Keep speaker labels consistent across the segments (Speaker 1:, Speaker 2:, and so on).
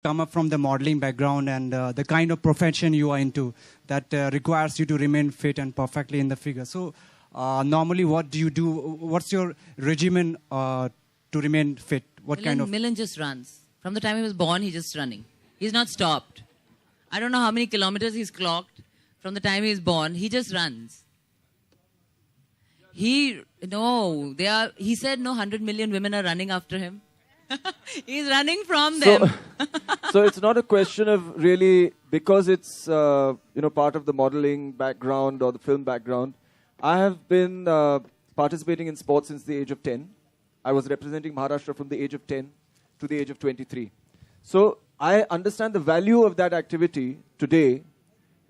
Speaker 1: come up from the modeling background and the kind of profession you are into that requires you to remain fit and perfectly in the figure. So normally what do you do? What's your regimen to remain fit? What kind of...
Speaker 2: Milan just runs. From the time he was born, he's just running. He's not stopped. I don't know how many kilometers he's clocked. From the time he was born, he just runs. He said no 100 million women are running after him. He's running from them.
Speaker 3: So it's not a question of really, because it's part of the modeling background or the film background. I have been participating in sports since the age of 10. I was representing Maharashtra from the age of 10 to the age of 23. So I understand the value of that activity today.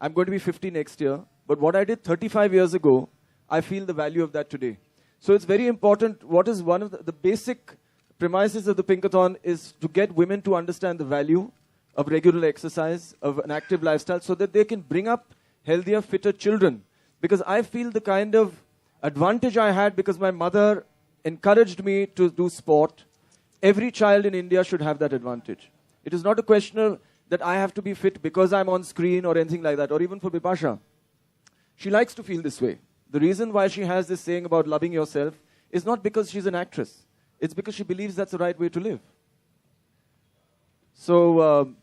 Speaker 3: I'm going to be 50 next year. But what I did 35 years ago, I feel the value of that today. So it's very important. What is one of the basic premises of the Pinkathon is to get women to understand the value of regular exercise, of an active lifestyle, so that they can bring up healthier, fitter children. Because I feel the kind of advantage I had because my mother encouraged me to do sport. Every child in India should have that advantage. It is not a question of that I have to be fit because I'm on screen or anything like that, or even for Bipasha. She likes to feel this way. The reason why she has this saying about loving yourself is not because she's an actress. It's because she believes that's the right way to live. So,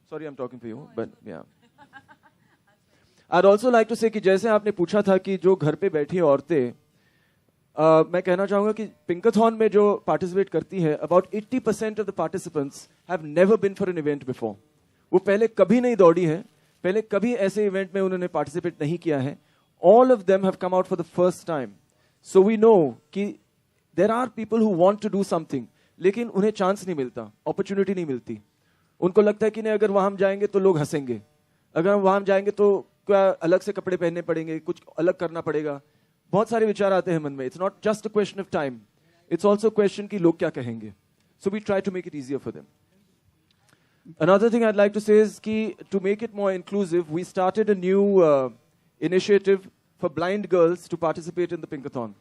Speaker 3: sorry I'm talking for you, but yeah. I'd also like to say कि जैसे आपने पूछा था कि जो घर पे बैठी औरतें, मैं कहना चाहूँगा कि Pinkathon में जो participate करती है, about 80% of the participants have never been for an event before. वो पहले कभी नहीं दौड़ी है, पहले कभी ऐसे event में उन्होंने participate नहीं किया है. All of them have come out for the first time. So we know कि there are people who want to do something, लेकिन उन्हें chance नहीं मिलता, opportunity नहीं मिलती. उनको लगता है कि नहीं अगर वहाँ हम जाएंगे तो लोग हंसेंगे. अगर हम वहाँ जाएंगे तो क्या अलग से कपड़े पहनने पड़ेंगे, कुछ अलग करना पड़ेगा. बहुत सारे विचार आते हैं मन में. It's not just a question of time. It's also a question कि लोग क्या कहेंगे. So we try to make it easier for them. Another thing I'd like to say is कि to make it more inclusive, we started a new initiative for blind girls to participate in the Pinkathon.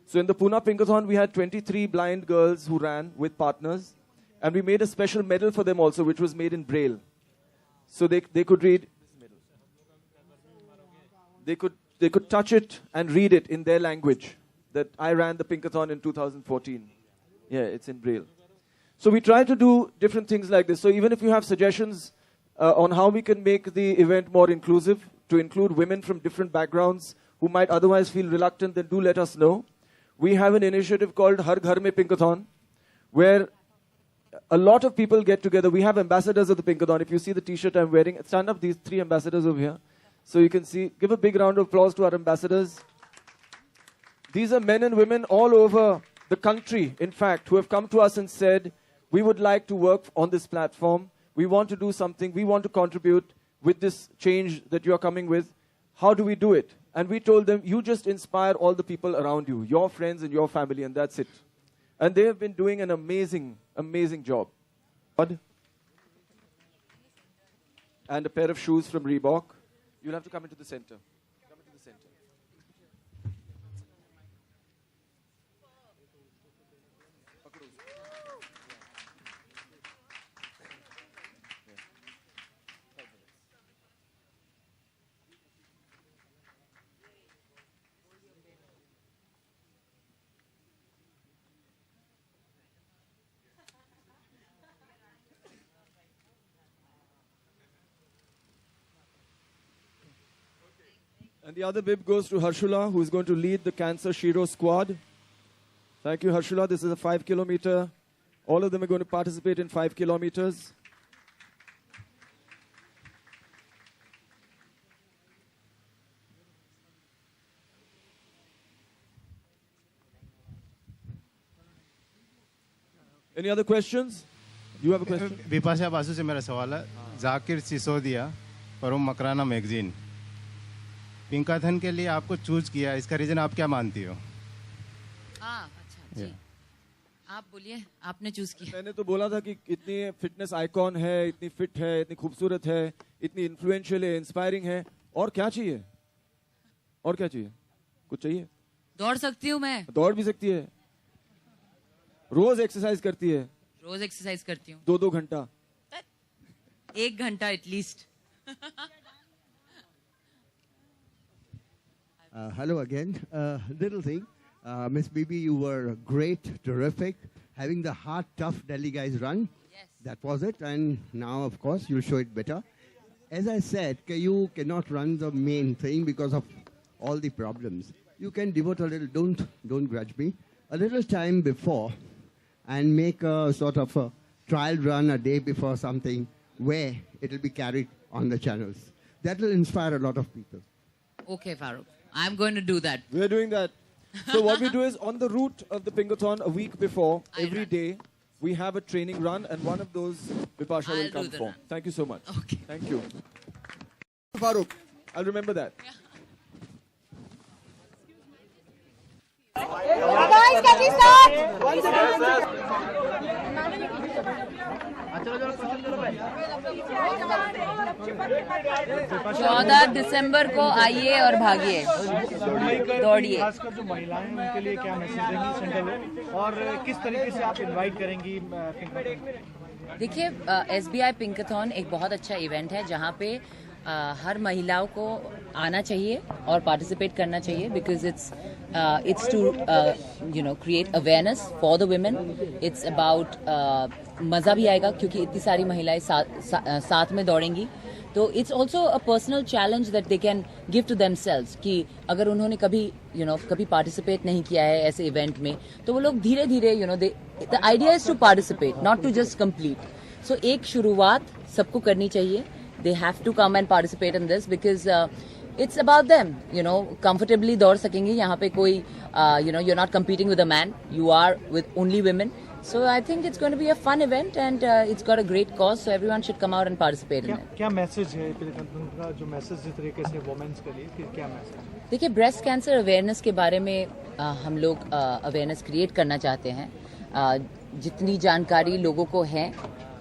Speaker 3: So in the Pune Pinkathon, we had 23 blind girls who ran with partners. And we made a special medal for them also, which was made in Braille. So they could read. They could touch it and read it in their language. That I ran the Pinkathon in 2014. Yeah, it's in Braille. So we try to do different things like this. So even if you have suggestions on how we can make the event more inclusive, to include women from different backgrounds who might otherwise feel reluctant, then do let us know. We have an initiative called Har Ghar Mein Pinkathon, where a lot of people get together. We have ambassadors of the Pinkathon. If you see the t-shirt I'm wearing, stand up, these 3 ambassadors over here. So you can see, give a big round of applause to our ambassadors. These are men and women all over the country, in fact, who have come to us and said, we would like to work on this platform. We want to do something. We want to contribute with this change that you're coming with. How do we do it? And we told them, you just inspire all the people around you, your friends and your family, and that's it. And they have been doing an amazing, amazing job. And a pair of shoes from Reebok. You'll have to come into the center. Come into the center. And the other bib goes to Harshula, who is going to lead the Cancer Shiro squad. Thank you, Harshula. This is a 5 kilometer. All of them are going to participate in 5 kilometers. Any other questions? You have a question?
Speaker 4: Bipasha Basu से मेरा सवाल है. जाकिर सिसोदिया, परम Makrana magazine. पिंकाथन के लिए आपको choose किया, इसका रीजन आप क्या मानती हो?
Speaker 2: अच्छा जी. आप बोलिए, आपने चूज किया.
Speaker 3: मैंने तो बोला था कि इतनी फिटनेस आइकॉन है, इतनी फिट है, इतनी खूबसूरत है, इतनी इन्फ्लुएंशियल है, इंस्पायरिंग है. और क्या चाहिए? और क्या चाहिए? कुछ चाहिए?
Speaker 2: दौड़ सकती हूँ मैं.
Speaker 3: दौड़ भी सकती है. रोज एक्सरसाइज करती है.
Speaker 2: रोज एक्सरसाइज करती हूँ.
Speaker 3: 2-2 घंटा.
Speaker 2: 1 घंटा at least.
Speaker 5: Hello again. Little thing. Miss Bibi, you were great, terrific. Having the hard, tough Delhi guys run.
Speaker 2: Yes.
Speaker 5: That was it. And now, of course, you'll show it better. As I said, you cannot run the main thing because of all the problems. You can devote a little, don't grudge me, a little time before and make a sort of a trial run a day before something where it will be carried on the channels. That will inspire a lot of people.
Speaker 2: Okay, Farooq. I'm going to do that.
Speaker 3: We're doing that. So what we do is on the route of the Pinkathon a week before, every day, we have a training run and one of those Bipasha will
Speaker 2: I'll
Speaker 3: come
Speaker 2: do the
Speaker 3: for.
Speaker 2: run.
Speaker 3: Thank you so much.
Speaker 2: Okay.
Speaker 3: Thank you. Farooq, I'll remember that.
Speaker 6: Guys, can we start?
Speaker 2: 14 दिसंबर को आइए और भागिए, दौड़िए।
Speaker 7: खासकर जो महिलाएं हैं उनके लिए क्या मैसेज देंगी सेंट्रल और किस तरीके से आप इनवाइट करेंगी पिंकाथन?
Speaker 2: देखिए, SBI पिंकाथन एक बहुत अच्छा इवेंट है जहाँ पे हर महिलाओं को आना चाहिए और पार्टिसिपेट करना चाहिए because it's to create awareness for the women. It's about मज़ा भी आएगा क्योंकि इतनी सारी महिलाएं साथ में दौड़ेंगी। तो it's also a personal challenge that they can give to themselves कि अगर उन्होंने कभी पार्टिसिपेट नहीं किया है ऐसे इवेंट में तो वो लोग धीरे धीरे the idea is to participate not to just complete. So एक शुरुआत सबको करनी चाहिए। They have to come and participate in this because it's about them, comfortably दौड़ सकेंगे। यहाँ पे कोई, you're not competing with a man, you are with only women. So I think it's going to be a fun event and it's got a great cause, so everyone should come out and participate in it.
Speaker 7: क्या message है पिंकाथन का, जो message जिस तरीके से women's के लिए, फिर क्या मैसेज?
Speaker 2: देखिए, ब्रेस्ट कैंसर अवेयरनेस के बारे में हम लोग अवेयरनेस क्रिएट करना चाहते हैं। जितनी जानकारी लोगों को है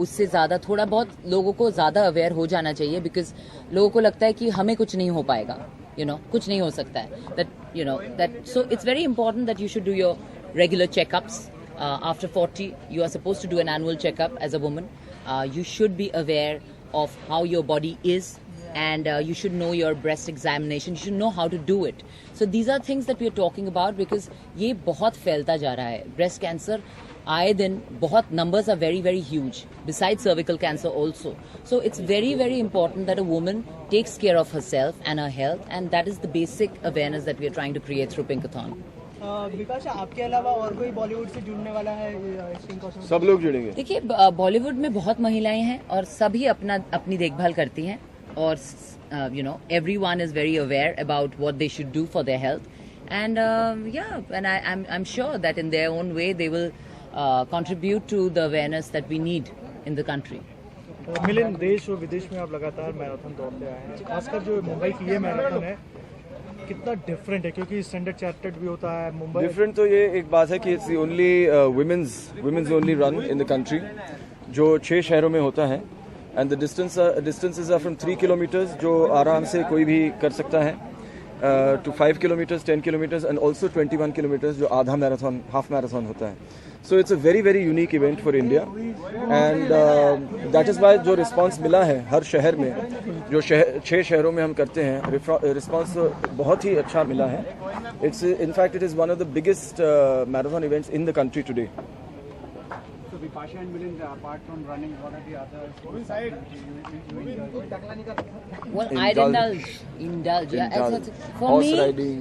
Speaker 2: उससे ज़्यादा थोड़ा बहुत लोगों को ज़्यादा अवेयर हो जाना चाहिए बिकॉज लोगों को लगता है कि हमें कुछ नहीं हो पाएगा, कुछ नहीं हो सकता है। That so it's very important that you should do your regular checkups. After 40 you are supposed to do an annual checkup as a woman. You should be aware of how your body is and you should know your breast examination. You should know how to do it. So these are things that we are talking about because ये बहुत फैलता जा रहा है। breast cancer आए दिन बहुत numbers are very very huge besides cervical cancer also. So it's very very important that a woman takes care of herself and her health, and that is the basic awareness that we are trying to create through Pinkathon.
Speaker 7: विकाशा, आपके अलावा और कोई बॉलीवुड से जुड़ने वाला है पिंकाथन?
Speaker 3: सब लोग जुड़ेंगे।
Speaker 2: देखिए, बॉलीवुड में बहुत महिलाएं हैं और सभी अपनी देखभाल करती हैं और everyone is very aware about what they should do for their health, and I'm sure that in their own way they will contribute to the awareness that we need in the country.
Speaker 7: Milind, देश और विदेश में आप लगातार marathon दौड़ते आए हैं, खासकर जो मुंबई की ये मैराथन है कितना डिफरेंट है क्योंकि स्टैंडर्ड चार्टर्ड भी होता है मुंबई।
Speaker 3: डिफरेंट तो ये एक बात है कि it's the only women's only run in the country जो 6 शहरों में होता है and the distances are from 3 kilometres जो आराम से कोई भी कर सकता है to 5 kilometers, 10 kilometers and also 21 kilometers जो आधा मैराथन, हाफ मैराथन होता है। So it's a very very unique event for India and that is why जो रिस्पांस मिला है हर शहर में, जो 6 शहरों में हम करते हैं, रिस्पांस बहुत ही अच्छा मिला है। It's in fact it is one of the biggest marathon events in the country today.
Speaker 1: So Bipasha and Milind, apart from running, what are the other sports you enjoy?
Speaker 2: Well, I indulge. Yeah, for
Speaker 3: Horse
Speaker 2: me,
Speaker 3: riding.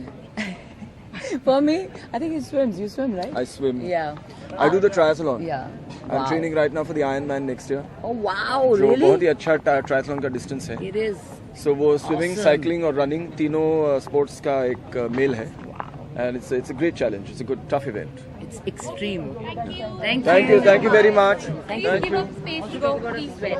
Speaker 2: For me, I think he swims. You swim, right?
Speaker 3: I swim.
Speaker 2: Yeah.
Speaker 3: I do the triathlon.
Speaker 2: Yeah.
Speaker 3: I'm training right now for the Ironman next year.
Speaker 2: Oh wow,
Speaker 3: जो
Speaker 2: really?
Speaker 3: बहुत ही अच्छा triathlon का distance है।
Speaker 2: It is.
Speaker 3: So वो swimming,
Speaker 2: Awesome.
Speaker 3: Cycling और running तीनों sports का एक मेल है and it's a great challenge. It's a good tough event.
Speaker 2: It's extreme. Thank you.
Speaker 3: Thank you very much.
Speaker 2: Thank you. Give up space to go. Please sweat.